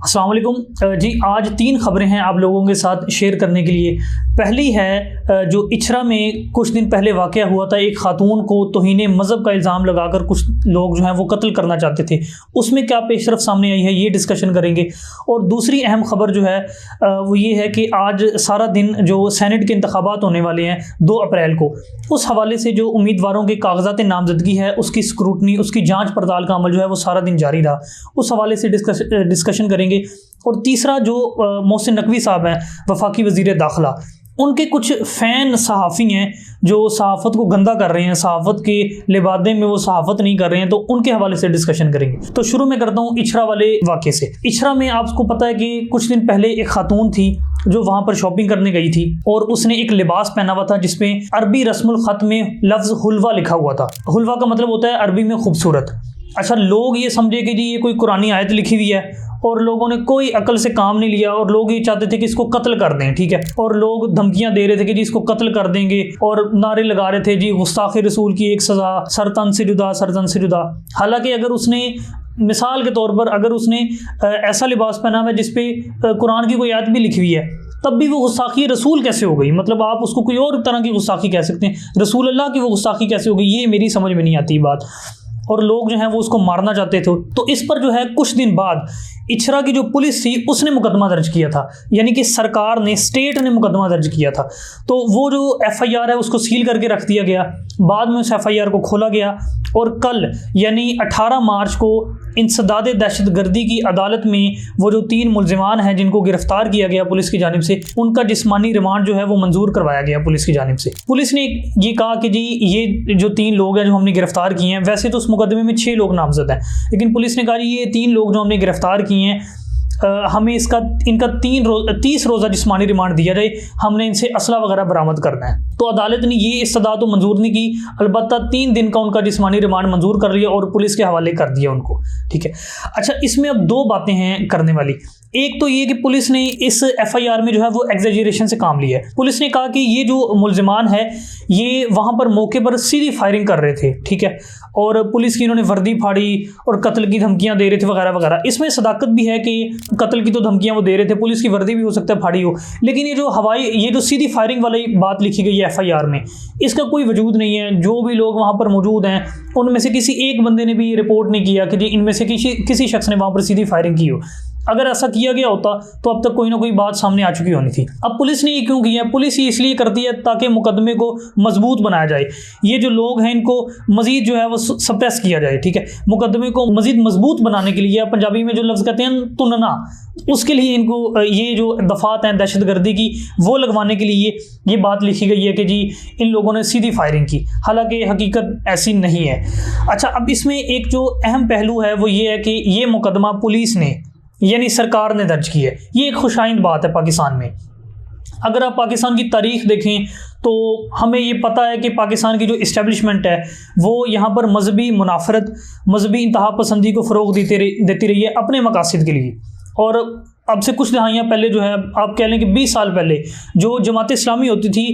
अस्सलाम वालेकुम जी। आज 3 खबरें हैं आप लोगों के साथ शेयर करने के लिए। पहली है जो इचरा में कुछ दिन पहले वाक़या हुआ था, एक खातून को तौहीन मज़हब का इल्ज़ाम लगाकर कुछ लोग जो हैं वो कत्ल करना चाहते थे। उसमें क्या पेशरफ़ सामने आई है ये डिस्कशन करेंगे। और दूसरी अहम ख़बर जो है वो ये है कि आज सारा दिन जो सेनेट के इंतखाबात होने वाले हैं 2 अप्रैल को, उस हवाले से जो उम्मीदवारों के कागज़ात नामज़दगी है उसकी स्क्रूटनी, उसकी जाँच पड़ताल का अमल जो है वो सारा दिन जारी रहा। उस हवाले से डिस्कशन करेंगे। और तीसरा जो मोहसिन नकवी साहब हैं वफाकी वज़ीर दाखिला, उनके कुछ फ़ैन सहाफ़ी हैं जो सहाफ़त को गंदा कर रहे हैं, सहाफ़त के लिबादे में वो सहाफ़त नहीं कर रहे हैं, तो उनके हवाले से डिस्कशन करेंगे। तो शुरू में करता हूँ इचरा वाले वाक़े से। इचरा में आपको पता है कि कुछ दिन पहले एक खातून थी जो वहाँ पर शॉपिंग करने गई थी और उसने एक लिबास पहना हुआ था जिसमें अरबी रस्मुल ख़त में लफ्ज़ हुलवा लिखा हुआ था। हुलवा का मतलब होता है अरबी में खूबसूरत। अच्छा, लोग ये समझे कि जी ये कोई कुरानी आयत लिखी हुई है और लोगों ने कोई अकल से काम नहीं लिया और लोग ये चाहते थे कि इसको कत्ल कर दें, ठीक है। और लोग धमकियां दे रहे थे कि जी इसको कत्ल कर देंगे और नारे लगा रहे थे जी गुस्ताखे रसूल की एक सज़ा, सरतन से जुदा, सरतन से जुदा। हालांकि अगर उसने मिसाल के तौर पर अगर उसने ऐसा लिबास पहना है जिसपे कुरान की कोई आयत भी लिखी हुई है, तब भी वो गुस्ताखी रसूल कैसे हो गई? मतलब आप उसको कोई और तरह की गुस्ताखी कह सकते हैं, रसूल अल्लाह की वो गुस्ताखी कैसे हो गई? ये मेरी समझ में नहीं आती बात। और लोग जो हैं वो उसको मारना चाहते थे। तो इस पर जो है कुछ दिन बाद इचरा की जो पुलिस थी उसने मुकदमा दर्ज किया था, यानी कि सरकार ने, स्टेट ने मुकदमा दर्ज किया था। तो वो जो FIR है उसको सील करके रख दिया गया। बाद में उस FIR को खोला गया और कल यानी 18 मार्च को इंसदाद दहशतगर्दी की अदालत में वो जो 3 मुल्ज़िमान हैं जिनको गिरफ्तार किया गया पुलिस की जानिब से, उनका जिस्मानी रिमांड जो है वो मंजूर करवाया गया पुलिस की जानिब से। पुलिस ने ये कहा कि जी ये जो 3 लोग हैं जो हमने गिरफ्तार किए हैं, वैसे तो उस मुकदमे में 6 लोग नामजद हैं, लेकिन पुलिस ने कहा जी ये 3 लोग जो हमने गिरफ्तार किए हैं हमें इनका 30 रोज़ा जिस्मानी रिमांड दिया जाए, हमने इनसे असला वगैरह बरामद करना है। तो अदालत ने ये इस्तदा तो मंजूर नहीं की, अलबत्ता 3 दिन का उनका जिस्मानी रिमांड मंजूर कर लिया और पुलिस के हवाले कर दिया उनको, ठीक है। अच्छा, इसमें अब 2 बातें हैं करने वाली। एक तो ये कि पुलिस ने इस FIR में जो है वो एग्जेजरेशन से काम लिया है। पुलिस ने कहा कि ये जो मुल्ज़िमान है ये वहाँ पर मौके पर सीधी फायरिंग कर रहे थे, ठीक है, और पुलिस की इन्होंने वर्दी फाड़ी और कत्ल की धमकियाँ दे रहे थे वगैरह वगैरह। इसमें सदाकत भी है कि कत्ल की तो धमकियाँ वो दे रहे थे, पुलिस की वर्दी भी हो सकता है फाड़ी हो, लेकिन ये जो सीधी फायरिंग वाली बात लिखी गई है FIR में, इसका कोई वजूद नहीं है। जो भी लोग वहाँ पर मौजूद हैं उनमें से किसी एक बंदे ने भी ये रिपोर्ट नहीं किया कि जी इनमें से किसी शख्स ने वहाँ पर सीधी फायरिंग की हो। अगर ऐसा किया गया होता तो अब तक कोई ना कोई बात सामने आ चुकी होनी थी। अब पुलिस ने ये क्यों किया? पुलिस ये इसलिए करती है ताकि मुकदमे को मजबूत बनाया जाए। ये जो लोग हैं इनको मजीद जो है वो सप्रेस किया जाए, ठीक है। मुकदमे को मजीद मजबूत बनाने के लिए, पंजाबी में जो लफ्ज़ कहते हैं तुनना, उसके लिए इनको ये जो दफात हैं दहशतगर्दी की वो लगवाने के लिए ये बात लिखी गई है कि जी इन लोगों ने सीधी फायरिंग की, हालांकि हकीकत ऐसी नहीं है। अच्छा, अब इसमें एक जो अहम पहलू है वो ये है कि ये मुकदमा पुलिस ने यानी सरकार ने दर्ज की है। ये एक खुशाइंद बात है पाकिस्तान में। अगर आप पाकिस्तान की तारीख देखें तो हमें ये पता है कि पाकिस्तान की जो इस्टेब्लिशमेंट है वो यहाँ पर मजहबी मुनाफरत, मजहबी इंतहा पसंदी को फ़रोग़ देती रही है अपने मकासद के लिए। और अब से कुछ दहाइयाँ पहले जो है, आप कह लें कि 20 साल पहले जो जमात इस्लामी होती थी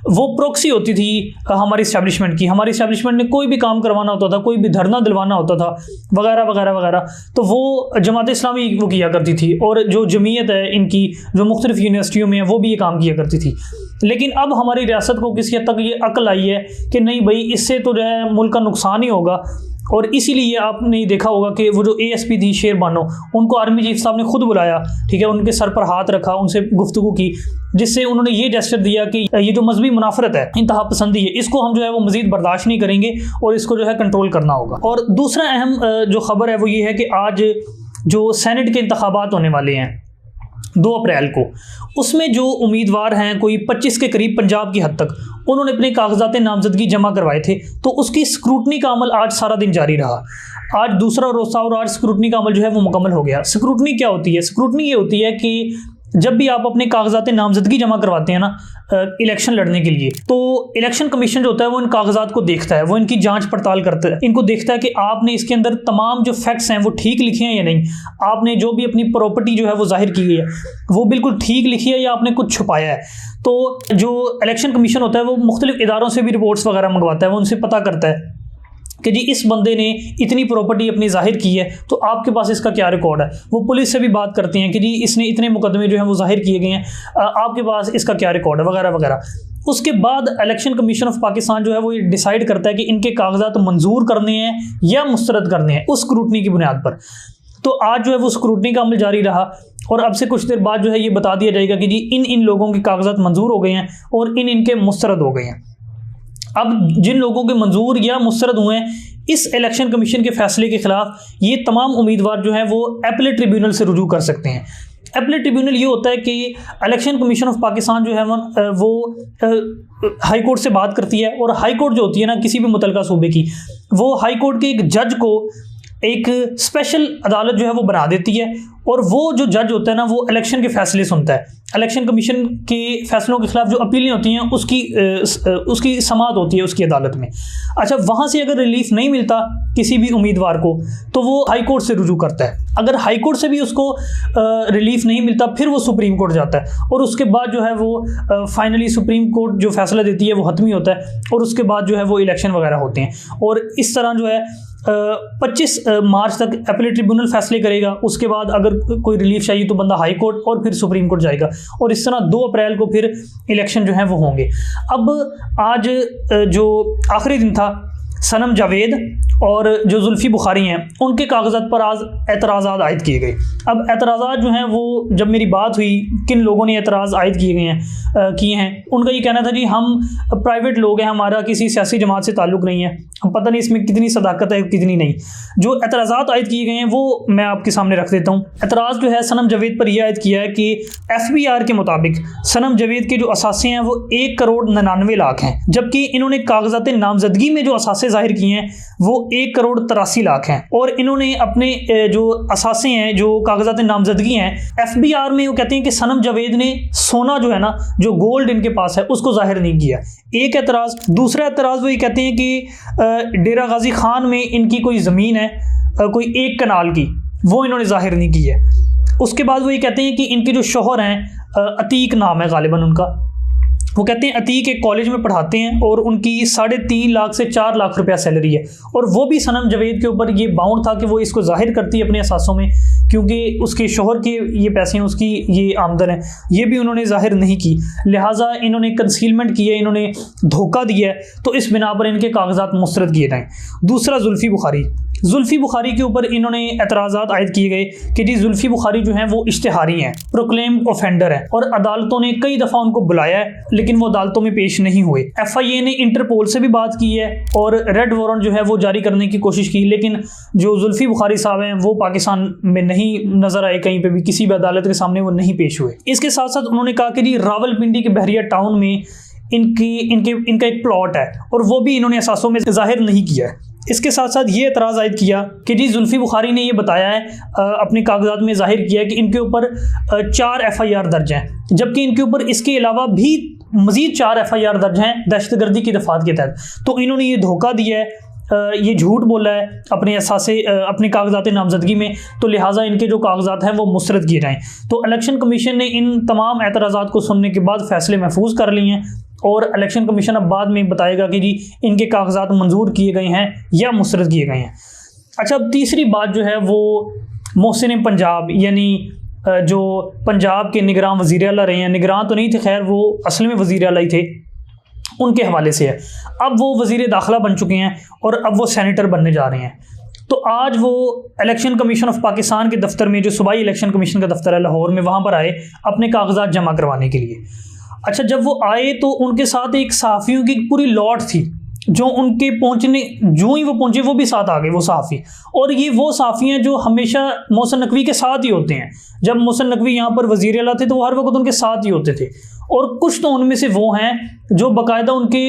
वो प्रॉक्सी होती थी हमारी इस्टेब्लिशमेंट की। हमारी इस्टेब्लिशमेंट ने कोई भी काम करवाना होता था, कोई भी धरना दिलवाना होता था वगैरह वगैरह वगैरह, तो वो जमात इस्लामी वो किया करती थी। और जो जमीयत है इनकी जो मुख्तलिफ यूनिवर्सिटियों में है वो भी ये काम किया करती थी। लेकिन अब हमारी रियासत को किसी हद तक ये अक्ल आई है कि नहीं भाई, इससे तो जो है मुल्क का नुकसान ही होगा। और इसीलिए आपने देखा होगा कि वो जो ASP थी शेर बानो, उनको आर्मी चीफ साहब ने खुद बुलाया, ठीक है, उनके सर पर हाथ रखा, उनसे गुफ्तगू की, जिससे उन्होंने ये जेस्चर दिया कि ये जो मजहबी मुनाफरत है, इंतहा पसंदी है, इसको हम जो है वो मजीद बर्दाश्त नहीं करेंगे और इसको जो है कंट्रोल करना होगा। और दूसरा अहम जो खबर है वो ये है कि आज जो सेनेट के इंतखाबात होने वाले हैं 2 अप्रैल को, उसमें जो उम्मीदवार हैं कोई 25 के करीब पंजाब की हद तक, उन्होंने अपने कागजात नामजदगी जमा करवाए थे। तो उसकी स्क्रूटनी का अमल आज सारा दिन जारी रहा। आज दूसरा रोज़ था और आज स्क्रूटनी का अमल जो है वो मुकम्मल हो गया। स्क्रूटनी क्या होती है? स्क्रूटनी ये होती है कि जब भी आप अपने कागजात नामजदगी जमा करवाते हैं ना इलेक्शन लड़ने के लिए, तो इलेक्शन कमीशन जो होता है वो इन कागजात को देखता है, वो इनकी जांच पड़ताल करता है, इनको देखता है कि आपने इसके अंदर तमाम जो फैक्ट्स हैं वो ठीक लिखे हैं या नहीं, आपने जो भी अपनी प्रॉपर्टी जो है वो जाहिर की है वो बिल्कुल ठीक लिखी है या आपने कुछ छुपाया है। तो जो इलेक्शन कमीशन होता है वो मुख्तलिफ इदारों से भी रिपोर्ट्स वगैरह मंगवाता है, वो उनसे पता करता है कि जी इस बंदे ने इतनी प्रॉपर्टी अपनी जाहिर की है, तो आपके पास इसका क्या रिकॉर्ड है। वो पुलिस से भी बात करते हैं कि जी इसने इतने मुकदमे जो हैं वो जाहिर किए गए हैं, आपके पास इसका क्या रिकॉर्ड है, वगैरह वगैरह। उसके बाद इलेक्शन कमीशन ऑफ पाकिस्तान जो है वो ये डिसाइड करता है कि इनके कागजात मंजूर करने हैं या मुस्तरद करने हैं, उस स्क्रूटनी की बुनियाद पर। तो आज जो है वो स्क्रूटनी का अमल जारी रहा और अब से कुछ देर बाद जो है ये बता दिया जाएगा कि जी इन लोगों के कागजात मंजूर हो गए हैं और इनके मुस्तरद हो गए हैं। अब जिन लोगों के मंजूर या मुस्तरद हुए हैं, इस इलेक्शन कमीशन के फैसले के खिलाफ ये तमाम उम्मीदवार जो हैं वो अपीलेट ट्रिब्यूनल से रुजू कर सकते हैं। अपीलेट ट्रिब्यूनल ये होता है कि इलेक्शन कमीशन ऑफ पाकिस्तान जो है वो हाई कोर्ट से बात करती है, और हाई कोर्ट जो होती है ना किसी भी मुतलका सूबे की, वो हाई कोर्ट के एक जज को एक स्पेशल अदालत जो है वो बना देती है, और वो जो जज होता है ना वो इलेक्शन के फैसले सुनता है। इलेक्शन कमीशन के फैसलों के खिलाफ जो अपीलें होती हैं उसकी समाअत होती है उसकी अदालत में। अच्छा, वहाँ से अगर रिलीफ नहीं मिलता किसी भी उम्मीदवार को तो वो हाई कोर्ट से रुजू करता है। अगर हाई कोर्ट से भी उसको रिलीफ नहीं मिलता फिर वो सुप्रीम कोर्ट जाता है, और उसके बाद जो है वो फाइनली सुप्रीम कोर्ट जो फैसला देती है वो हतमी होता है, और उसके बाद जो है वो इलेक्शन वगैरह होते हैं। और इस तरह जो है 25 मार्च तक अपीलेट ट्रिब्यूनल फैसले करेगा। उसके बाद अगर कोई रिलीफ चाहिए तो बंदा हाई कोर्ट और फिर सुप्रीम कोर्ट जाएगा, और इस तरह 2 अप्रैल को फिर इलेक्शन जो है वो होंगे। अब आज जो आखिरी दिन था, सनम जावेद और जो जुल्फ़ी बुखारी हैं उनके कागजात पर आज एतराज़ात आयद किए गए। अब एतराज़ात जो हैं वो जब मेरी बात हुई किन लोगों ने एतराज़ आयद किए हैं, उनका ये कहना था जी हम प्राइवेट लोग हैं, हमारा किसी सियासी जमात से ताल्लुक़ नहीं है, हम पता नहीं इसमें कितनी सदाकत है कितनी नहीं। जो एतराज़ात आयद किए गए हैं वो मैं आपके सामने रख देता हूँ। एतराज़ जो है सनम जावेद पर यह आयद किया है कि FBR के मुताबिक सनम जावेद के जो असासे हैं वो 1,99,00,000 हैं, जबकि इन्होंने कागजात नामजदगी में जो असासे जाहिर किए हैं वो 1,83,00,000 हैं। और इन्होंने अपने जो असासे हैं, जो कागजात नामजदगी हैं, FBR में वो कहते हैं कि सनम जावेद ने सोना जो है ना, जो गोल्ड इनके पास है उसको जाहिर नहीं किया। एक एतराज़। दूसरा एतराज़ वो ये कहते हैं कि डेरा गाजी खान में इनकी कोई ज़मीन है कोई 1 कनाल की, वो इन्होंने जाहिर नहीं की है। उसके बाद वो ये कहते हैं कि इनके जो शोहर हैं अतीक नाम है गालिबन उनका, वो कहते हैं अतीक एक कॉलेज में पढ़ाते हैं और उनकी 3.5 लाख से 4 लाख रुपया सैलरी है, और वो भी सनम जावेद के ऊपर ये बाउंड था कि वो इसको जाहिर करती है अपने असासों में, क्योंकि उसके शोहर के ये पैसे हैं, उसकी ये आमदन है, ये भी उन्होंने जाहिर नहीं की। लिहाजा इन्होंने कंसीलमेंट की है, इन्होंने धोखा दिया है, तो इस बिना पर इनके कागजात मुस्तरद किए जाएँ। दूसरा जुल्फ़ी बुखारी के ऊपर इन्होंने एतराज़ात आयद किए गए कि जी जुल्फ़ी बुखारी जो हैं वो इश्तिहारी हैं, प्रोक्लेम्ड ऑफेंडर हैं, और अदालतों ने कई दफ़ा उनको बुलाया है लेकिन वो अदालतों में पेश नहीं हुए। FIA ने इंटरपोल से भी बात की है और रेड वारंट जो है वो जारी करने की कोशिश की, लेकिन जो जुल्फ़ी बुखारी साहब हैं वो पाकिस्तान में नहीं नज़र आए, कहीं पर भी किसी भी अदालत के सामने वो नहीं पेश हुए। इसके साथ साथ उन्होंने कहा कि जी रावलपिंडी के बहरिया टाउन में इनका एक प्लॉट है, और वो भी इन्होंने असासों में जाहिर नहीं किया है। इसके साथ साथ ये एतराज़ आयद किया कि जी जुल्फ़ी बुखारी ने ये बताया है, अपने कागजात में जाहिर किया है कि इनके ऊपर 4 FIR दर्ज हैं, जबकि इनके ऊपर इसके अलावा भी मज़ीद 4 FIR दर्ज हैं दहशतगर्दी की दफ़ात के तहत। तो इन्होंने ये धोखा दिया है, ये झूठ बोला है अपने असासे अपने कागजात नामजदगी में, तो लिहाजा इनके जो कागजात हैं वो मुस्तरद किए जाएँ। तो इलेक्शन कमीशन ने इन तमाम एतराज़ात को सुनने के बाद फ़ैसले महफूज कर लिए हैं, और इलेक्शन कमीशन अब बाद में बताएगा कि जी इनके कागजात मंजूर किए गए हैं या मुस्तरद किए गए हैं। अच्छा, अब तीसरी बात जो है वो मोहसिन पंजाब, यानी जो पंजाब के निगरान वज़ीर आला रहे हैं, निगरान तो नहीं थे खैर, वो असल में वज़ीर आला ही थे, उनके हवाले से है। अब वो वज़ीर दाखिला बन चुके हैं और अब वो सेनेटर बनने जा रहे हैं। तो आज वो इलेक्शन कमीशन ऑफ पाकिस्तान के दफ्तर में, जो सूबाई इलेक्शन कमीशन का दफ्तर है लाहौर में, वहाँ पर आए अपने कागजात जमा करवाने के लिए। अच्छा, जब वो आए तो उनके साथ एक सहाफ़ियों की पूरी लॉट थी, जो उनके पहुंचने, जो ही वो पहुंचे वो भी साथ आ गए वो सहाफ़ी। और ये वो सहाफ़ी हैं जो हमेशा मोहसिन नकवी के साथ ही होते हैं। जब मोहसिन नकवी यहाँ पर वज़ीर आला थे तो वो हर वक्त उनके साथ ही होते थे, और कुछ तो उनमें से वो हैं जो बाकायदा उनके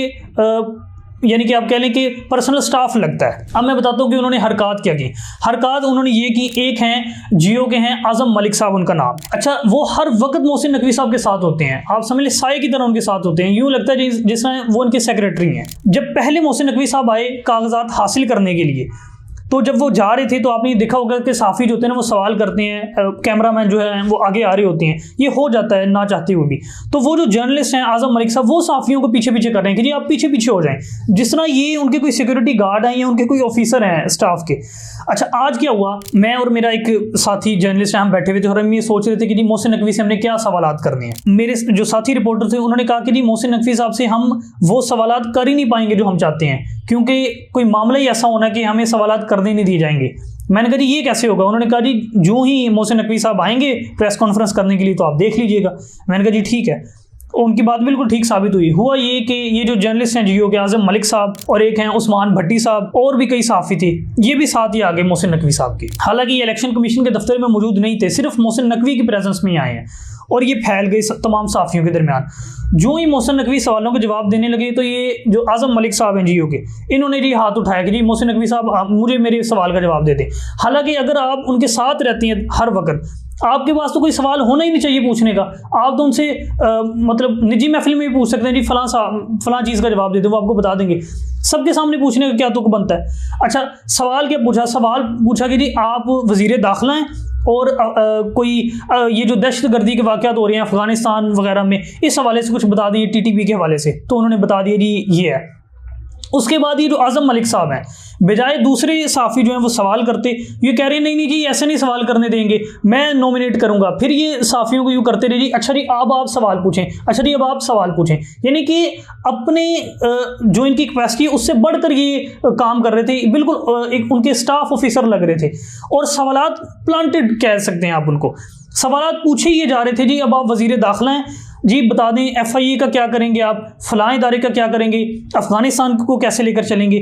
यानी कि आप कह लें कि पर्सनल स्टाफ लगता है। अब मैं बताता हूँ कि उन्होंने हरकत क्या की। हरकत उन्होंने ये की, एक हैं जियो के हैं आज़म मलिक साहब उनका नाम। अच्छा, वो हर वक्त मोहसिन नकवी साहब के साथ होते हैं, आप समझ लें साए की तरह उनके साथ होते हैं, यूँ लगता है जिस वो उनके सेक्रेटरी हैं। जब पहले मोहसिन नकवी साहब आए कागजात हासिल करने के लिए, तो जब वो जा रहे थे तो आपने देखा होगा कि साफ़ी जो होते हैं ना वो सवाल करते हैं, कैमरामैन जो है वो आगे आ रहे होते हैं, ये हो जाता है ना चाहते हुए भी। तो वो जो जर्नलिस्ट हैं आज़म मलिक साहब, वो साफ़ियों को पीछे पीछे कर रहे हैं कि जी आप पीछे पीछे हो जाएं, जिस तरह ये उनके कोई सिक्योरिटी गार्ड हैं या उनके कोई ऑफिसर हैं स्टाफ के। अच्छा, आज क्या हुआ, मैं और मेरा एक साथी जर्नलिस्ट हम बैठे हुए थे और हम ये सोच रहे थे कि जी मोहसिन नकवी से हमने क्या सवालात करने हैं। मेरे जो साथी रिपोर्टर थे उन्होंने कहा कि जी मोहसिन नकवी साहब से हम वो सवालात कर ही नहीं पाएंगे जो हम चाहते हैं, क्योंकि कोई मामला ही ऐसा होना कि हमें सवालात करने नहीं दिए जाएंगे। मैंने कहा जी ये कैसे होगा? उन्होंने कहा जी जो ही मोहसिन नकवी साहब आएंगे प्रेस कॉन्फ्रेंस करने के लिए तो आप देख लीजिएगा। मैंने कहा जी ठीक है। उनकी बात बिल्कुल ठीक साबित हुई। हुआ ये कि ये जो जर्नलिस्ट हैं जियो के आज़म मलिक साहब और एक हैं उस्मान भट्टी साहब और भी कई सहाफ़ी थे, ये भी साथ ही आ गए मोहसिन नकवी साहब के। हालांकि ये इलेक्शन कमीशन के दफ्तर में मौजूद नहीं थे, सिर्फ मोहसिन नकवी की प्रेजेंस में ही आए हैं और ये फैल गई तमाम सहाफ़ियों के दरमियान। जो ही मोहसिन नकवी सवालों के जवाब देने लगे तो ये जो आज़म मलिक साहब हैं जियो के, इन्होंने जी हाथ उठाया कि जी मोहसिन नकवी साहब मुझे मेरे सवाल का जवाब दे दें। हालांकि अगर आप उनके साथ रहते हैं हर वक्त, आपके पास तो कोई सवाल होना ही नहीं चाहिए पूछने का। आप तो उनसे मतलब निजी महफिल में भी पूछ सकते हैं जी फलां चीज़ का जवाब दे दो, वो आपको बता देंगे। सबके सामने पूछने का क्या तुक बनता है? अच्छा, सवाल क्या पूछा? सवाल पूछा कि जी आप वज़ीर दाखिला हैं और कोई ये जो दहशतगर्दी के वाक़यात हो रहे हैं अफ़गानिस्तान वगैरह में, इस हवाले से कुछ बता दें TTP के हवाले से। तो उन्होंने बता दिया जी ये है। उसके बाद ये जो आज़म मलिक साहब हैं, बजाय दूसरे साफ़ी जो हैं वो सवाल करते, ये कह रहे हैं नहीं नहीं जी ऐसे नहीं सवाल करने देंगे, मैं नॉमिनेट करूंगा। फिर ये साफ़ियों को यूँ करते रहे जी अच्छा जी अब आप सवाल पूछें, अच्छा जी अब आप सवाल पूछें। यानी कि अपने जो इनकी कैपेसिटी है उससे बढ़कर ये काम कर रहे थे, बिल्कुल एक उनके स्टाफ ऑफिसर लग रहे थे और सवालात प्लांटेड कह सकते हैं आप उनको। सवालात पूछे ये जा रहे थे जी अब आप वज़ीर दाखिला हैं, जी बता दें FIA का क्या करेंगे, आप फलां इदारे का क्या करेंगे, अफ़गानिस्तान को कैसे लेकर चलेंगे।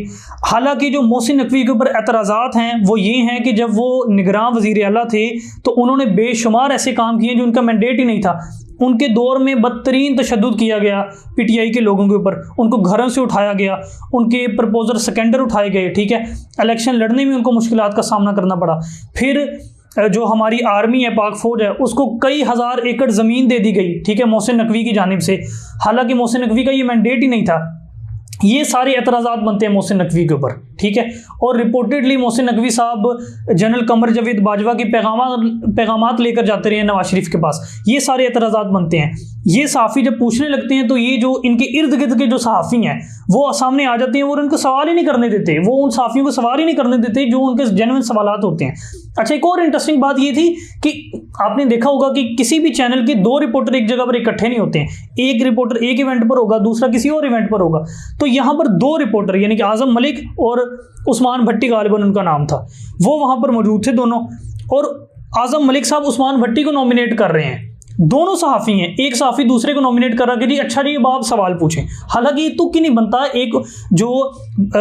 हालांकि जो मोहसिन नकवी के ऊपर एतराज़ात हैं वो ये हैं कि जब वो निगरान वज़ीर आला थे तो उन्होंने बेशुमार ऐसे काम किए जो उनका मैंडेट ही नहीं था। उनके दौर में बदतरीन तशद्दुद किया गया PTI के लोगों के ऊपर, उनको घरों से उठाया गया, उनके प्रपोजर सेकेंडर उठाए गए, ठीक है, इलेक्शन लड़ने में उनको मुश्किलात का सामना करना पड़ा। फिर जो हमारी आर्मी है, पाक फौज है, उसको कई हज़ार एकड़ ज़मीन दे दी गई, ठीक है, मोहसिन नकवी की जानिब से। हालांकि मोहसिन नकवी का ये मैंडेट ही नहीं था। ये सारे एतराज़ात बनते हैं मोहसिन नकवी के ऊपर, ठीक है। और रिपोर्टेडली मोहसिन नकवी साहब जनरल कमर जावेद बाजवा की पैगामात लेकर जाते रहे नवाज शरीफ के पास, ये सारे एतराज़ात बनते हैं। ये सहाफ़ी जब पूछने लगते हैं तो ये जो इनके इर्द गिर्द के जो सहाफ़ी हैं वो सामने आ जाते हैं और उनको सवाल ही नहीं करने देते, वो उन सहाफ़ियों को सवाल ही नहीं करने देते जो उनके जेन्युइन सवालात होते हैं। अच्छा, एक और इंटरेस्टिंग बात ये थी कि आपने देखा होगा कि किसी भी चैनल के 2 रिपोर्टर एक जगह पर इकट्ठे नहीं होते हैं। एक रिपोर्टर एक इवेंट पर होगा, दूसरा किसी और इवेंट पर होगा। तो यहाँ पर 2 रिपोर्टर यानी कि आज़म मलिक और उस्मान भट्टी, गालिबन उनका नाम था, वो वहाँ पर मौजूद थे दोनों। और आज़म मलिक साहब उस्मान भट्टी को नॉमिनेट कर रहे हैं, दोनों सहाफ़ी हैं, एक सहाफ़ी दूसरे को नॉमिनेट कर रहा कि जी अच्छा जी अब आप सवाल पूछें। हालांकि ये तुक ही नहीं बनता, एक जो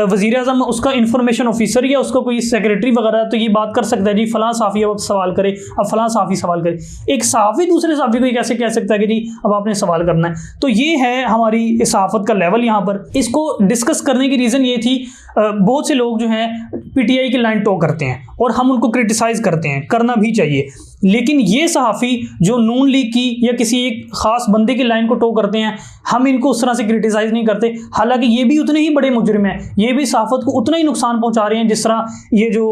वज़ीर आज़म उसका इंफॉर्मेशन ऑफिसर या उसका कोई सेक्रेटरी वगैरह तो ये बात कर सकता है जी फलां सहाफ़ी अब सवाल करे, अब फलां सहाफ़ी सवाल करे। एक सहाफ़ी दूसरे सहाफ़ी को कैसे कह सकता है कि जी अब आपने सवाल करना है? तो ये है हमारी सहाफ़त का लेवल यहाँ पर। इसको डिस्कस करने की रीज़न ये थी, बहुत से लोग जो हैं PTI की लाइन टो करते हैं और हम उनको क्रिटिसाइज़ करते हैं, करना भी चाहिए, लेकिन ये सहाफ़ी जो नून लीग की या किसी एक ख़ास बंदे की लाइन को टो करते हैं, हम इनको उस तरह से क्रिटिसाइज़ नहीं करते। हालांकि ये भी उतने ही बड़े मुजरिम हैं, ये भी सहाफ़त को उतना ही नुकसान पहुंचा रहे हैं जिस तरह ये जो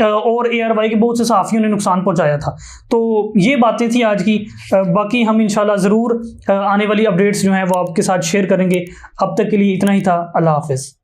और ARY के बहुत से सहाफ़ियों ने नुकसान पहुंचाया था। तो ये बातें थी आज की। बाकी हम इंशाल्लाह ज़रूर आने वाली अपडेट्स जो हैं वो आपके साथ शेयर करेंगे। अब तक के लिए इतना ही था। अल्लाह हाफ़िज़।